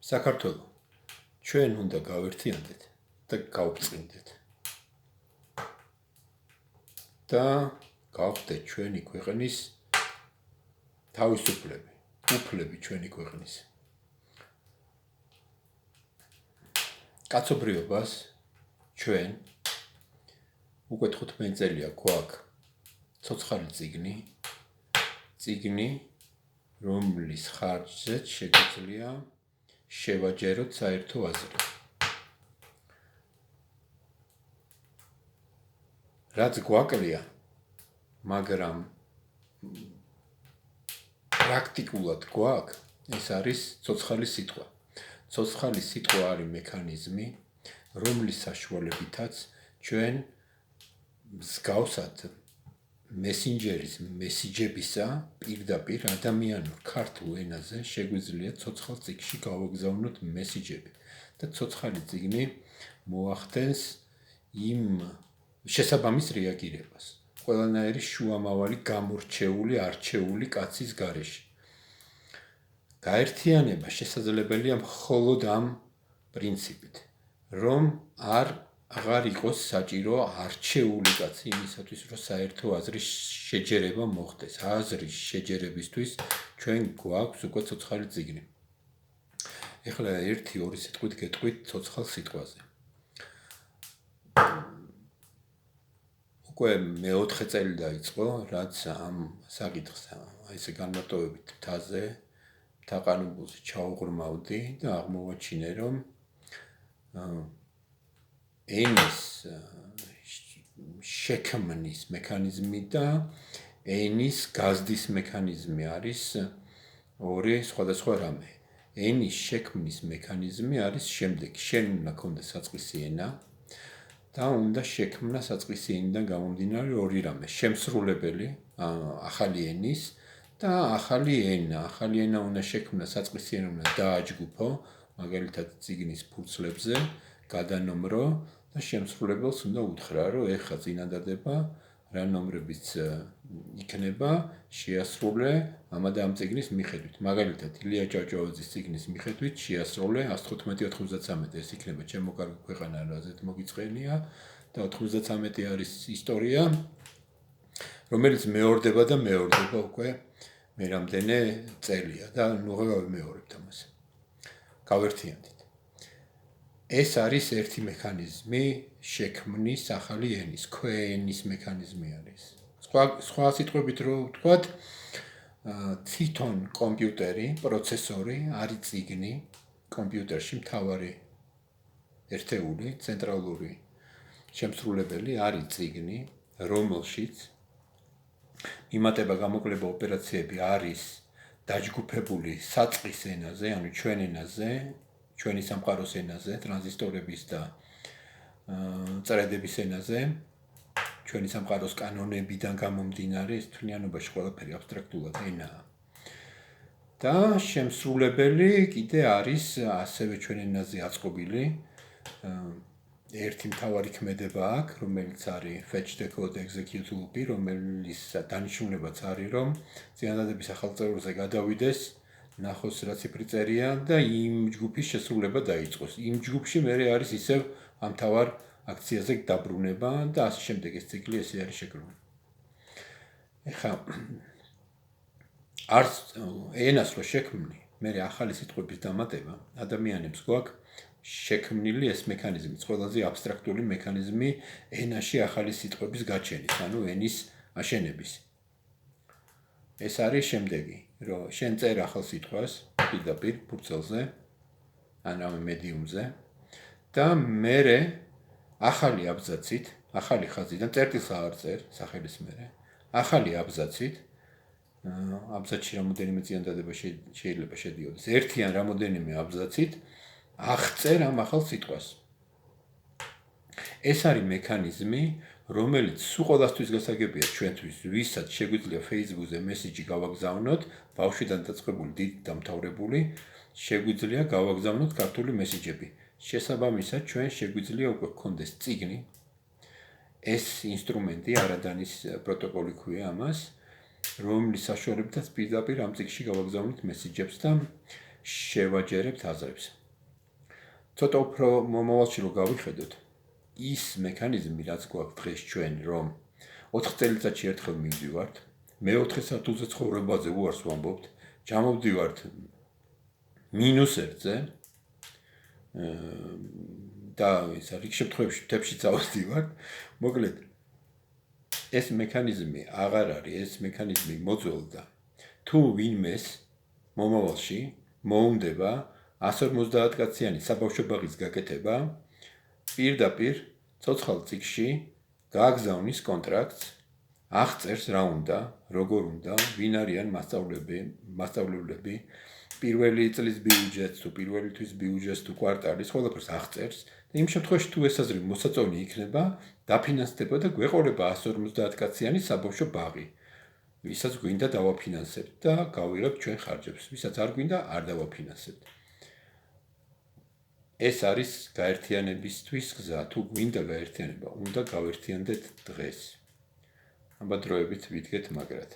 საქართველო, ჩვენ უნდა გავერთიანდეთ და გავწყინდეთ. და გავხდეთ ჩვენი ქვეყნის თავისუფლები, უფლები ჩვენი ქვეყნის. კაცობრიობას ჩვენ უკვე 15 წელია გვაქვს ცოცხალი წიგნი, რომლის ხარჯზეც შეგვიძლია შევაჯეროთ საერთო აზრი. რაც გვაკლია, მაგრამ პრაქტიკულად გვაქვს, ეს არის ცოცხალი სიტყვა. ცოცხალი სიტყვა არის მექანიზმი, რომლის საშუალებითაც ჩვენ მსგავსად მესენჯერის მესიჯებისა პირდაპირ ადამიანურ ქართულ ენაზე შეგვიძლია ცოცხალ წიგნში გავაგზავნოთ მესიჯები და ცოცხალი წიგნი მოახდენს იმ შესაბამის რეაგირებას. ყველანაირი შუამავალი გამორჩეული, არჩეული კაცის გარეშე. გაერთიანება შესაძლებელია მხოლოდ ამ პრინციპით, რომ აღარ იყოს საჭირო არჩეული კაცი იმისათვის, რომ საერთო აზრის შეჯერება მოხდეს. აზრის შეჯერებისთვის ჩვენ გვაქვს უკვე ცოცხალი წიგნი. ეხლა 1-2 სიტყვით გეტყვით ცოცხალ სიტყვაზე. უკვე მე-4 წელი დაიწყო, რაც ამ საკითხს ესე განმარტოვებით მთაზე, თაყანებულზე ჩაუღრმავდი და აღმოვაჩინე, რომ ენის შექმნის მექანიზმი და ენის გაზდის მექანიზმი არის ორი სხვადასხვა რამე. ენის შექმნის მექანიზმი არის შემდეგი: შენ უნდა გქონდეს საწყისი ენა და უნდა შექმნა საწყისი ენიდან გამომდინარე ორი რამე: შემსრულებელი ახალი ენის და ახალი ენა. ახალი ენა უნდა შექმნა საწყისი ენა უნდა დააჯგუფო, მაგალითად წიგნის ფურცლებზე, გადანომრო და შემსრულებელს უნდა უთხრა, რომ ეხლა წინადადება რა ნომრებიც იქნება, შეასრულე ამ და ამ წიგნის მიხედვით. მაგალითად, ილია ჭავჭავაძის წიგნის მიხედვით შეასრულე 115-93, ეს იქნება ჩემო კარგი ქვეყანა, რაზეც მოგიწყენია და 93 არის ისტორია, რომელიც მეორდება და მეორდება უკვე მე რამდენი წელია და ნუ გავიმეორებთ ამას. გავერთიანდით. ეს არის ერთი მექანიზმი შექმნის ახალი ენის, ქვენის მექანიზმი არის. სხვა სიტყვებით რო ვთქვათ, თვითონ კომპიუტერი, პროცესორი არის წიგნი, კომპიუტერში მთავარი ერთეული, ცენტრალური შემსრულებელი არის წიგნი, რომელშიც მიმატება გამოკლება ოპერაციები არის დაჯგუფებული საწყის ენაზე, ანუ ჩვენ ენაზე, ჩვენი სამყაროს ენაზე, ტრანზისტორების და წრედების ენაზე, ჩვენი სამყაროს კანონებიდან გამომდინარე, ეს თვლიანობაში ყველაფერი აბსტრაქტულად ენაა. და შემსრულებელი კიდე არის ასევე ჩვენ ენაზე აწყობილი ერთი მთავარი ქმედება აქვს, რომელიც არის fetch decode execute loop-ი, რომელიც დანიშნულებაც არის, რომ წინადადების ახალ წევრზე გადავიდეს, ნახოს რა ციფრი წერია და იმ ჯგუფის შესრულება დაიწყოს. იმ ჯგუფში მე არის ისევ ამ თავარ აქციაზე დაბრუნება და ასე შემდეგ ეს ციკლი ესე არის შეგროვებული. ეხლა არც ენას რო შექმნი, მე ახალი სიტყვების დამატება, ადამიანებს გვაქვს შექმნილი ეს მექანიზმი, ყველაზე აბსტრაქტული მექანიზმი ენაში ახალი სიტყვების გაჩენის, ანუ ენის აშენების. ეს არის შემდეგი, რომ შენ წერ ახალ სიტყვას პირდაპირ ფურცელზე, ან ამ მედიუმზე და მერე ახალი აბზაცით, ახალი ხაზიდან წერტილს აღარ წერ, სახელის მერე, ახალი აბზაცით, აბზაცში რამოდენიმე წინადადება შეიძლება შედიოდეს, ერთი ან რამოდენიმე აბზაცით აღწერ ამ ახალ სიტყვას. ეს არის მექანიზმი, რომელიც სულ ყველასთვის გასაგებია ჩვენთვის, ვისაც შეგვიძლია Facebook-ზე მესიჯი გავაგზავნოთ, ბავშვიდან დაწყებული დიდ დამთავრებული, შეგვიძლია გავაგზავნოთ ქართული მესიჯები. შესაბამისად, ჩვენ შეგვიძლია უკვე გქონდეს წიგნი. ეს ინსტრუმენტი არადანის პროტოკოლი ქვია ამას, რომლის საშუალებითაც პირდაპირ ამ წიგნში გავაგზავნით მესიჯებს და შევაჯერებთ აზრებს. ცოტა უფრო მომავალში რო გავიხედოთ, ის მექანიზმი, რაც გვაქვს დღეს ჩვენ, რომ 4 წელიწადში ერთხელ მივდივართ, მეოთხე სართულზე ცხოვრებაზე უარს ვამბობთ, ჩამოვდივართ -1-ზე და ის რიგ შემთხვევებში თებში წავდივართ, მოკლედ ეს მექანიზმი აღარ არის, ეს მექანიზმი მოძველდა. თუ ვინმეს მომავალში მოუნდება 150 კაციანი საბავშვო ბაღის გაკეთება, პირდაპირ ცოცხალ წიგნში გააგზავნის კონტრაქტს, აღწერს რა უნდა, როგორ უნდა, ვინ არიან მასწავლებლები, პირველი წლის ბიუჯეტს თუ პირველი თვის ბიუჯეტს თუ კვარტალის ყველაფერს აღწერს და იმ შემთხვევაში თუ ეს აზრი მოსაწონი იქნება, დაფინანსდება და გვეყოლება 150 კაციანი საბავშვო ბაღი. ვისაც გვინდა დავაფინანსებთ და გავიღებთ ჩვენ ხარჯებს, ვისაც არ გვინდა არ დავაფინანსებთ. ეს არის გაერთიანებისთვის გზა, თუ გვინდა გაერთიანება, უნდა გავერთიანდეთ დღეს. აბა დროებით ვიდგეთ მაგრად.